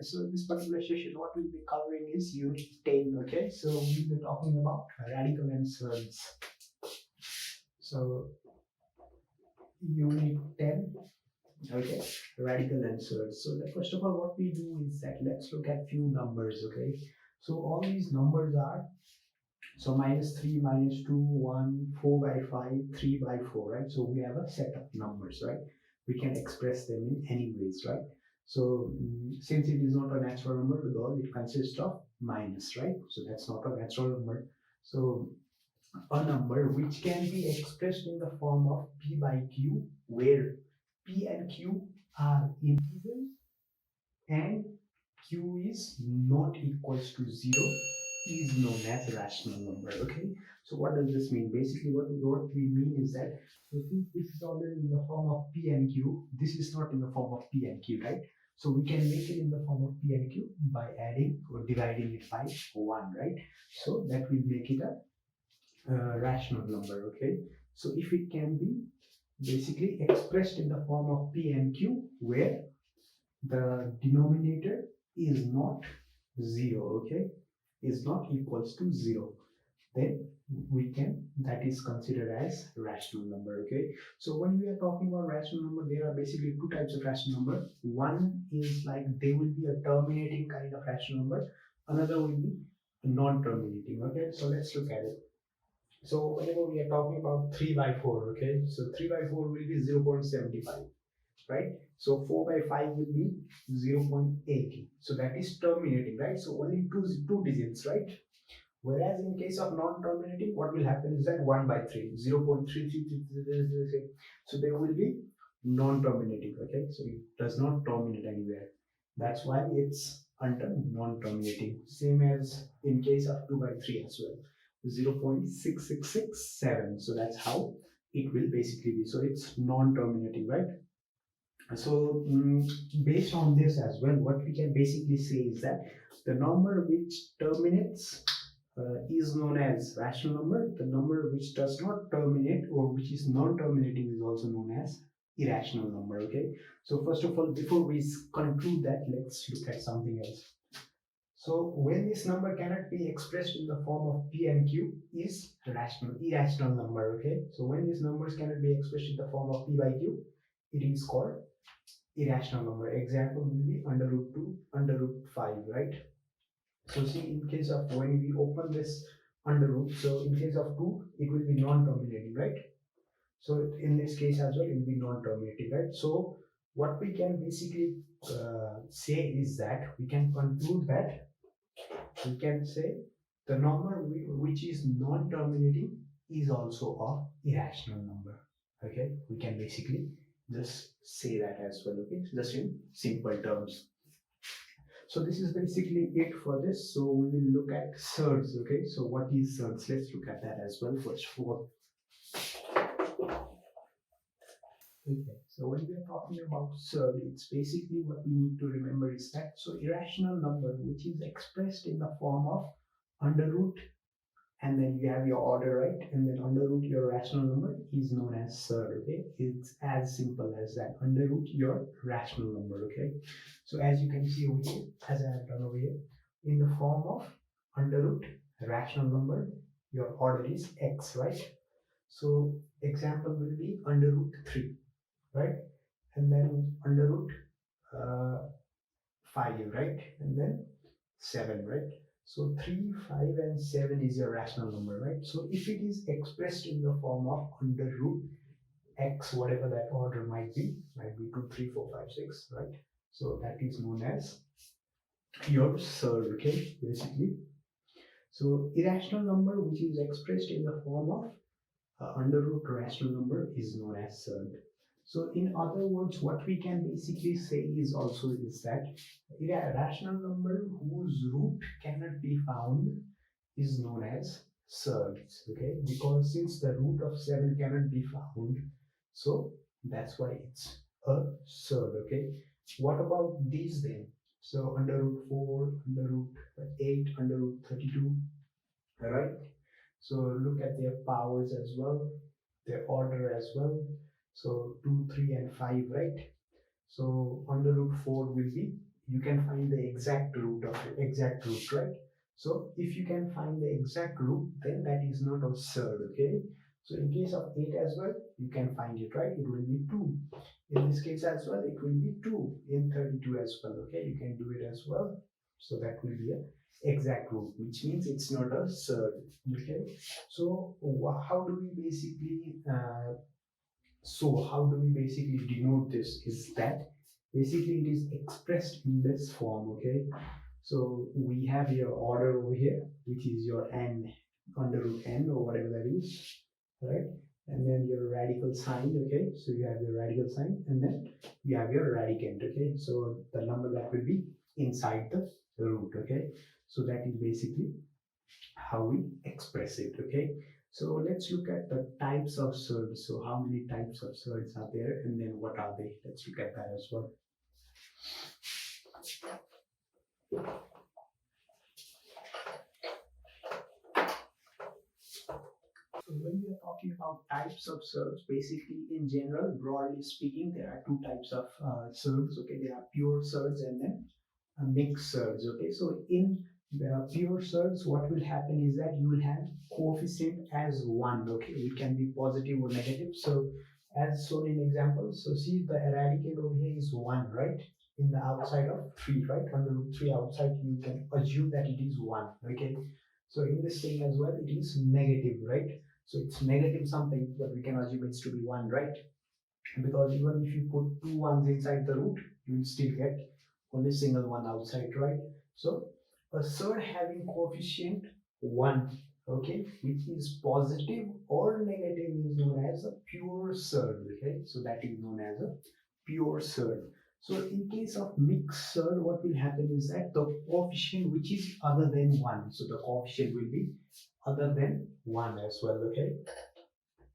So in this particular session, what we'll be covering is unit 10. Okay, so we'll be talking about radical and surds. So unit 10. Okay, radical and surds. So first of all, what we do is that let's look at few numbers. Okay, so all these numbers are so -3, -2, 1, 4 by 5, 3 by 4, right? So we have a set of numbers, right? We can express them in any ways, right? So since it is not a natural number because it consists of minus, right? So that's not a natural number. So a number which can be expressed in the form of p by q, where p and q are integers and q is not equals to 0 is known as rational number. Okay, so what does this mean? Basically what we mean is that, so since this is already in the form of p and q, this is not in the form of p and q, right? So we can make it in the form of p and q by adding or dividing it by 1, right? So that will make it a rational number. Okay, so if it can be basically expressed in the form of p and q where the denominator is not 0, okay, is not equals to 0, then we can, that is considered as rational number. Okay, so when we are talking about rational number, there are basically two types of rational number. One is like they will be a terminating kind of rational number, another will be non-terminating. Okay, so let's look at it. So whenever we are talking about 3 by 4, okay, so 3 by 4 will be 0.75, right? So 4 by 5 will be 0.80. So that is terminating, right? So only two digits, right? Whereas in case of non-terminating, what will happen is that 1 by 3, 0.3333. So there will be non-terminating, okay? So it does not terminate anywhere. That's why it's under non-terminating. Same as in case of 2 by 3 as well. 0.6667. So that's how it will basically be. So it's non-terminating, right? So based on this as well, what we can basically say is that the number which terminates is known as rational number. The number which does not terminate or which is non-terminating is also known as irrational number. Okay, so first of all, before we conclude that, let's look at something else. So when this number cannot be expressed in the form of p and q is irrational number. Okay, so when these numbers cannot be expressed in the form of p by q, it is called irrational number. Example will be under root 2, under root 5, right? So see, in case of when we open this under root, so in case of 2, it will be non-terminating, right? So in this case as well, it will be non-terminating, right? So what we can basically say is that we can conclude that we can say the number which is non-terminating is also a irrational number. Okay, we can basically just say that as well. Okay, just in simple terms. So this is basically it for this. So we will look at surds. Okay, so what is surds? Let's look at that as well first of all. Okay, so when we are talking about surd, it's basically what we need to remember is that, so irrational number which is expressed in the form of under root, and then you have your order, right? And then under root your rational number is known as surd. Okay, it's as simple as that. Under root your rational number. Okay, so as you can see over here, as I have done over here, in the form of under root rational number, your order is x, right? So example will be under root 3, right? And then under root 5, right? And then 7, right? So 3, 5, and 7 is your rational number, right? So if it is expressed in the form of under root x, whatever that order might be 2, 3, 4, 5, 6, right? So that is known as your surd. Okay, basically. So irrational number which is expressed in the form of under root rational number is known as surd. So in other words, what we can basically say is that a rational number whose root cannot be found is known as surds. Okay, because since the root of 7 cannot be found, so that's why it's a surd. Okay, what about these then? So under root 4, under root 8, under root 32, right? So look at their powers as well, their order as well. So 2, 3, and 5, right? So under root 4 will be you can find the exact root of it, exact root, right? So if you can find the exact root, then that is not a surd, okay? So in case of 8 as well, you can find it, right? It will be 2. In this case as well, it will be 2 in 32 as well, okay? You can do it as well. So that will be a exact root, which means it's not a surd, okay? So how do we basically denote this is that basically it is expressed in this form, okay? So we have your order over here, which is your n under root n or whatever that is, right? And then your radical sign, okay? So you have your radical sign, and then you have your radicand, okay? So the number that will be inside the root, okay? So that is basically how we express it, okay? So let's look at the types of surds. So how many types of surds are there, and then what are they? Let's look at that as well. So when we are talking about types of surds, basically in general, broadly speaking, there are two types of surds. Okay, there are pure surds and then mixed surds. Okay, so in the pure surds, what will happen is that you will have coefficient as 1. Okay, it can be positive or negative. So as shown in examples, so see the radicand over here is 1, right? In the outside of 3, right? Under root 3 outside, you can assume that it is 1. Okay, so in this thing as well, it is negative, right? So it's negative something, but we can assume it's to be 1, right? Because even if you put 2 ones inside the root, you will still get only single one outside, right? So a surd having coefficient 1, okay, which is positive or negative, is known as a pure surd, okay? So that is known as a pure surd. So in case of mixed surd, what will happen is that the coefficient which is other than 1, so the coefficient will be other than 1 as well, okay?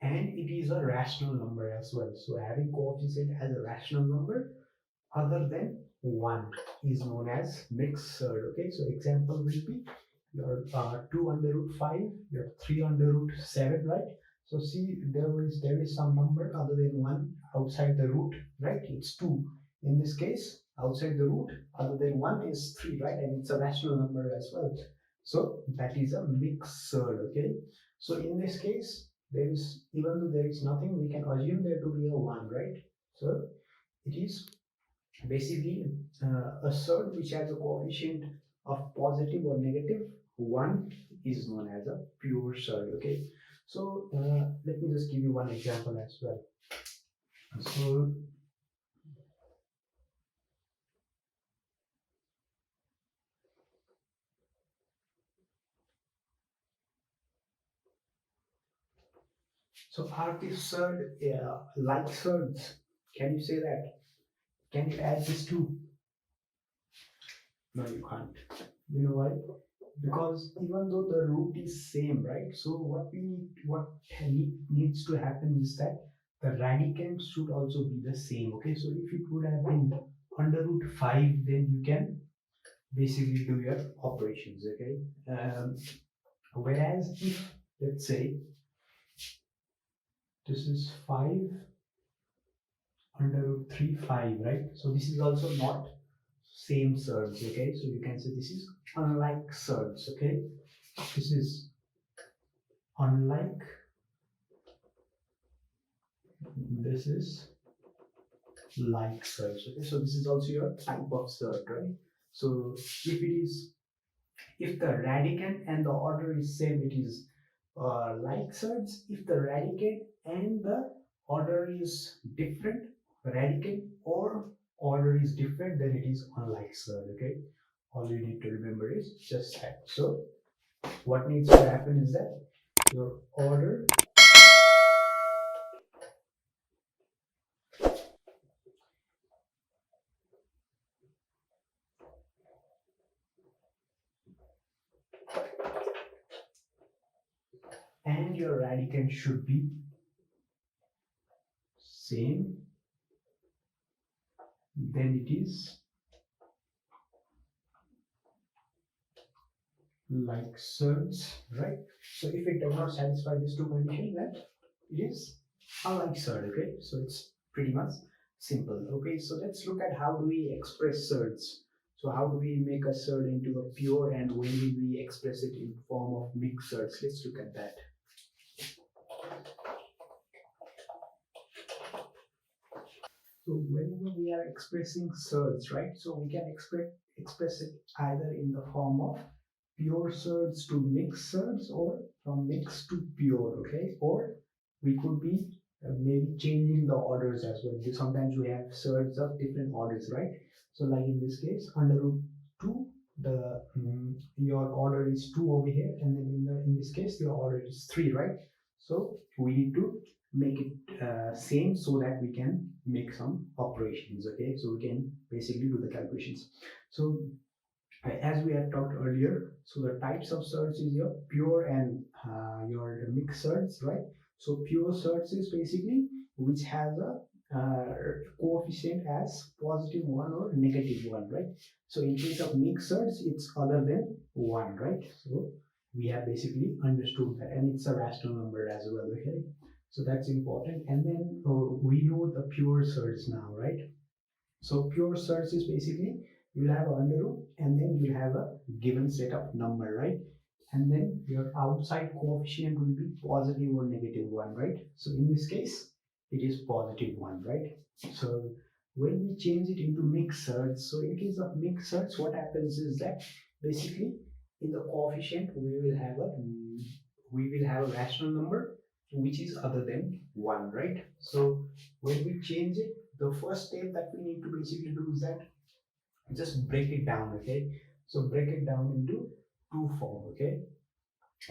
And it is a rational number as well. So having coefficient as a rational number other than 1 is known as mixed surd, okay? So example will be your 2 under root 5, your 3 under root 7, right? So see, there is some number other than 1 outside the root, right? It's 2. In this case, outside the root other than 1 is 3, right? And it's a rational number as well. So that is a mixed surd, okay? So in this case, there is, even though there is nothing, we can assume there to be a 1, right? So it is basically a surd which has a coefficient of positive or negative 1 is known as a pure surd, okay? So let me just give you one example as well. So are these surd like surds? Can you say that? Can you add this too? No, you can't. You know why? Because even though the root is same, right? So what needs to happen is that the radicand should also be the same. Okay, so if it would have been under root 5, then you can basically do your operations. Okay, whereas if, let's say, this is 5 under root 3 5, right? So this is also not same surds. Okay, so you can say this is unlike surds. Okay, this is unlike, this is like surds. Okay, so this is also your type of surd, right? So if the radicand and the order is same, it is like surds. If the radicand and the order is different, radicand or order is different, then it is unlike surd. Okay, all you need to remember is just that. So what needs to happen is that your order and your radicand should be same, then it is like surds, right? So if it does not satisfy these two conditions, then it is unlike surd, okay? So it's pretty much simple, okay? So let's look at how do we express surds. So how do we make a surd into a pure, and when will we express it in form of mixed surds? Let's look at that. So whenever we are expressing surds, right? So we can express it either in the form of pure surds to mixed surds, or from mixed to pure, okay? Or we could be maybe changing the orders as well. Sometimes we have surds of different orders, right? So like in this case, under root 2, the your order is 2 over here, and then in this case your order is 3, right? So we need to make it same so that we can make some operations, okay? So we can basically do the calculations. So as we have talked earlier, so the types of surds is your pure and your mixed surds, right? So pure surds is basically which has a coefficient as +1 or -1, right? So in case of mixed surds, it's other than 1, right? So we have basically understood that, and it's a rational number as well, okay? So that's important. And then we know the pure surds now, right? So pure surds is basically you'll have a under root, and then you'll have a given set of number, right? And then your outside coefficient will be positive or -1, right? So in this case, it is +1, right? So when we change it into mixed surds, so in case of mixed surds, what happens is that basically in the coefficient we will have a rational number which is other than 1, right? So when we change it, the first step that we need to basically do is that just break it down, okay? So break it down into 2 form, okay?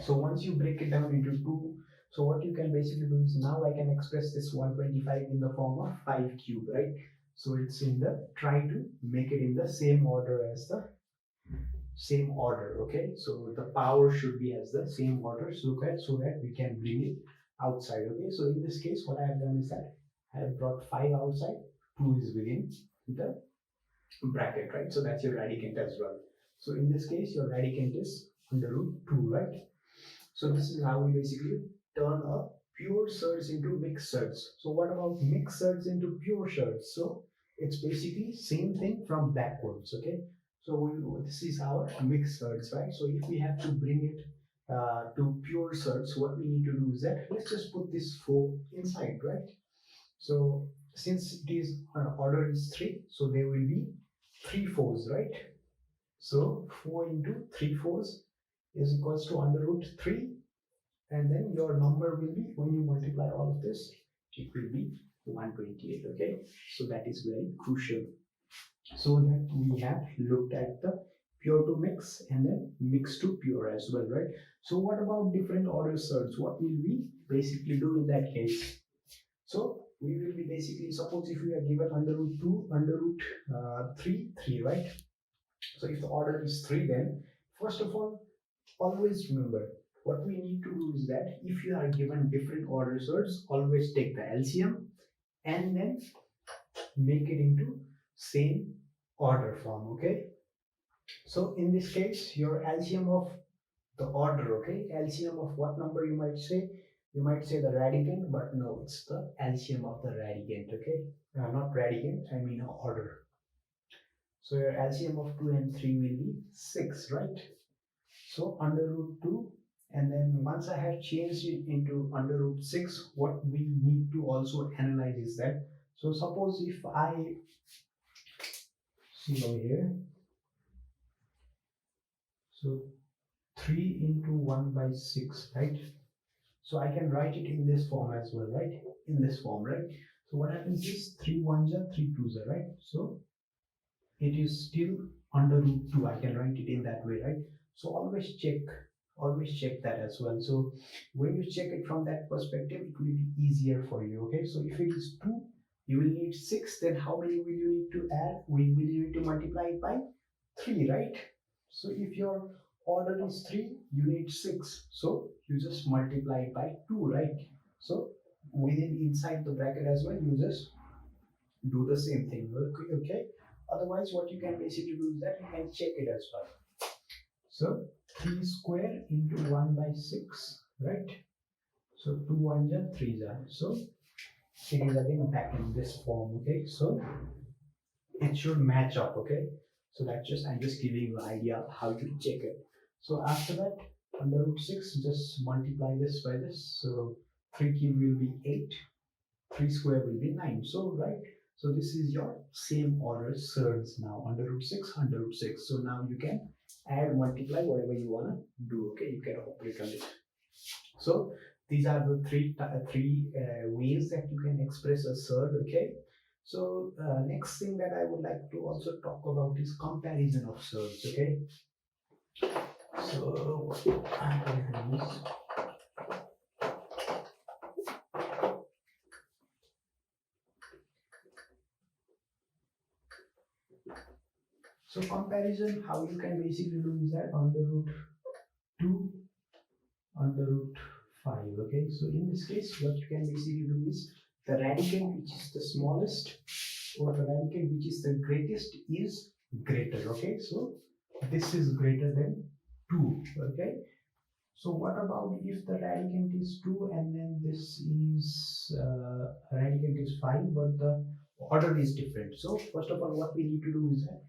So once you break it down into 2, so what you can basically do is now I can express this 125 in the form of 5 cube, right? So it's in the, try to make it in the same order as the same order, okay? So the power should be as the same order, so that we can bring it outside, okay? So in this case, what I have done is that I have brought 5 outside, 2 is within the bracket, right? So that's your radicand as well. So in this case, your radicand is under root 2, right? So this is how we basically turn a pure surds into mixed surds. So what about mixed surds into pure surds? So it's basically same thing from backwards, okay? So this is our mixed surds, right? So if we have to bring it to pure surds, what we need to do is that let's just put this 4 inside, right? So since it is order is 3, so there will be 3 fours, right? So 4 into 3 fours is equals to under root 3, and then your number will be, when you multiply all of this, it will be 128, okay? So that is very crucial. So that we have looked at the pure to mix and then mix to pure as well, right? So what about different order surds? What will we basically do in that case? So we will be basically, suppose if we are given under root 2, under root 3, right? So if the order is 3, then first of all, always remember what we need to do is that if you are given different order surds, always take the LCM and then make it into same order form, okay? So in this case, your LCM of the order, okay? LCM of what number you might say? You might say the radicand, but no, it's the LCM of the radicand, okay? Not radicand, I mean order. So your LCM of 2 and 3 will be 6, right? So under root 2, and then once I have changed it into under root 6, what we need to also analyze is that, so suppose if I see over here, so 3 into 1 by 6, right? So I can write it in this form as well, right? In this form, right? So what happens is 3 1s are 3 2s are, right? So it is still under root 2. I can write it in that way, right? So always check that as well. So when you check it from that perspective, it will be easier for you, okay? So if it is 2, you will need 6, then how many will you need to add? Will you need to multiply it by 3, right? So if your order is 3, you need 6, so you just multiply it by 2, right? So within inside the bracket as well, you just do the same thing, okay? Otherwise, what you can basically do is that you can check it as well. So 3 square into 1 by 6, right? So 2 1s are 3s are. So it is again back in this form, okay? So it should match up, okay? So that's just, I'm just giving you an idea how to check it. So after that, under root 6, just multiply this by this. So 3 cube will be 8, 3 square will be 9. So, right? So this is your same order surds now, under root 6, under root 6. So now you can add, multiply, whatever you want to do, okay? You can operate on it. So these are the three ways that you can express a surd, okay? So next thing that I would like to also talk about is comparison of surds, okay? So I'm going to use so comparison, how you can basically do is that under root 2 under root 5, okay? So in this case, what you can basically do is the radicand which is the smallest or the radicand which is the greatest is greater, okay? So this is greater than 2, okay? So what about if the radicand is 2 and then this is radicand is 5 but the order is different? So first of all, what we need to do is that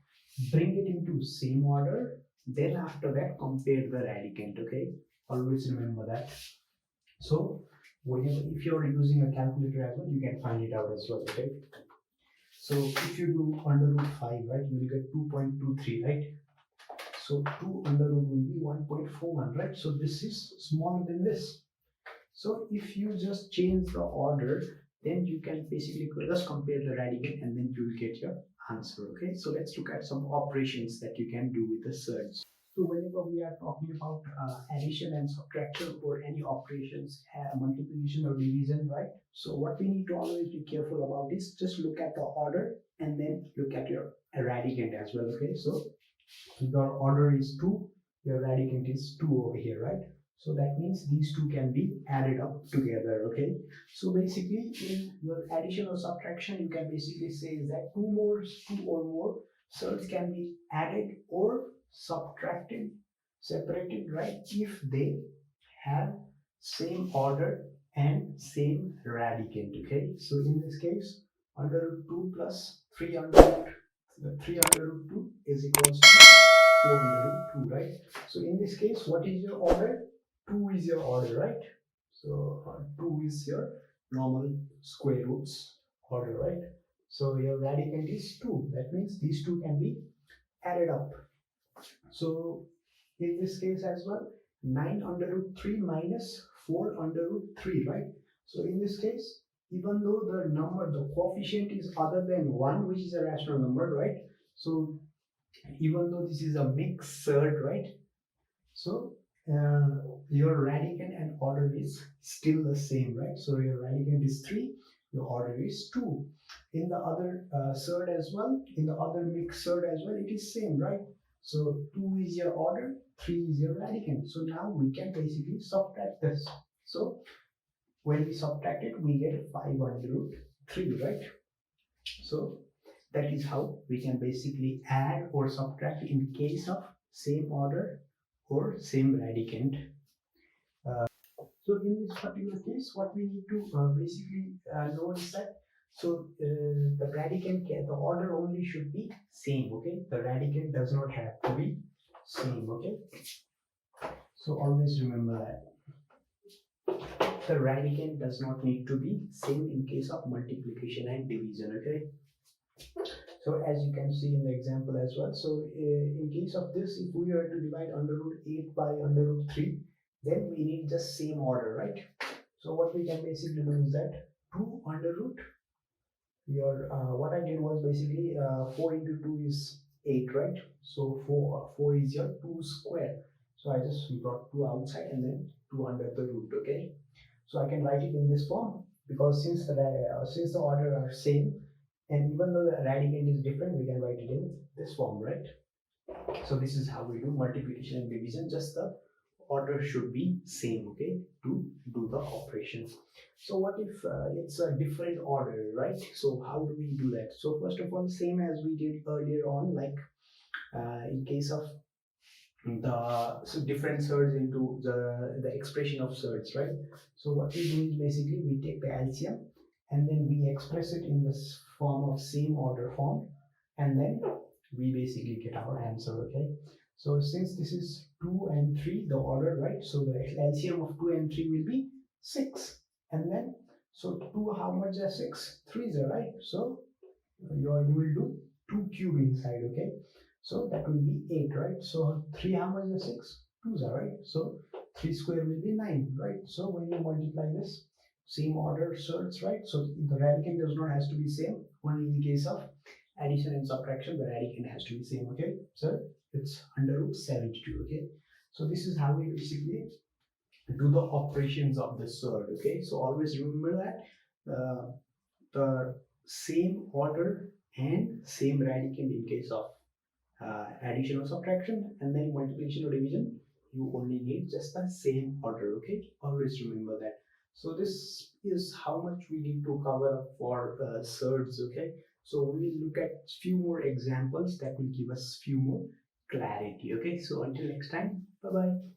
bring it into same order, then after that compare the radicand, okay? Always remember that. So whenever, if you're using a calculator as well, you can find it out as well, okay? So if you do under root 5, right, you will get 2.23, right? So 2 under root will be 1.41, right? So this is smaller than this. So if you just change the order, then you can basically just compare the radicand and then you will get your answer, okay? So let's look at some operations that you can do with the surds. So whenever we are talking about addition and subtraction or any operations, multiplication or division, right? So what we need to always be careful about is just look at the order and then look at your radicand as well, okay? So your order is 2, your radicand is 2 over here, right? So that means these two can be added up together, okay? So basically in your addition or subtraction, you can basically say that two or more surds can be added or subtracted, separated, right? If they have same order and same radicand, okay? So in this case, under root 2 plus 3 under root 3 under root 2 is equals to 4 under root 2, right? So in this case, what is your order? 2 is your order, right? So 2 is your normal square roots order, right? So your radicand is 2. That means these two can be added up. So in this case as well, 9 under root 3 minus 4 under root 3, right? So in this case, even though the number, the coefficient is other than 1, which is a rational number, right? So even though this is a mixed surd, right? So your radicand and order is still the same, right? So your radicand is 3, your order is 2. In the other surd as well, in the other mixed surd as well, it is same, right? So 2 is your order, 3 is your radicand. So now we can basically subtract this. So when we subtract it, we get 5 under root 3, right? So that is how we can basically add or subtract in case of same order or same radicand. So in this particular case, what we need to basically know is that the radicand, the order only should be same, okay? The radicand does not have to be same, okay? So always remember that. The radicand does not need to be same in case of multiplication and division, okay? So as you can see in the example as well, so in case of this, if we were to divide under root 8 by under root 3, then we need just same order, right? So what we can basically do is that 2 under root, what I did was basically 4 into 2 is 8, right? So 4 is your 2 square. So I just brought 2 outside and then 2 under the root, okay? So I can write it in this form because since the order are same, and even though the radicand is different, we can write it in this form, right? So this is how we do multiplication and division. Just the order should be same, okay, to do the operation. So what if it's a different order, right? So how do we do that? So first of all, same as we did earlier on, like in case of the different surds into the expression of surds, right? So what we do is basically we take the LCM and then we express it in this form of same order form, and then we basically get our answer. Okay, so since this is 2 and 3, the order, right? So the LCM of 2 and 3 will be 6. And then, so 2, how much are 6? 3 is right? So you will do 2 cube inside. Okay, so that will be 8, right? So 3, how much is 6? 2 is right? So 3 square will be 9, right? So when you multiply this, same order surds, right? So the radicand does not has to be same. Only in case of addition and subtraction, the radicand has to be same. Okay, so it's under root 72. Okay, so this is how we basically do the operations of the surd. Okay, so always remember that the same order and same radicand in case of addition or subtraction, and then multiplication or division, you only need just the same order. Okay, always remember that. So this is how much we need to cover up for surds. Okay, so we will look at few more examples that will give us few more clarity. Okay, so until next time, bye bye.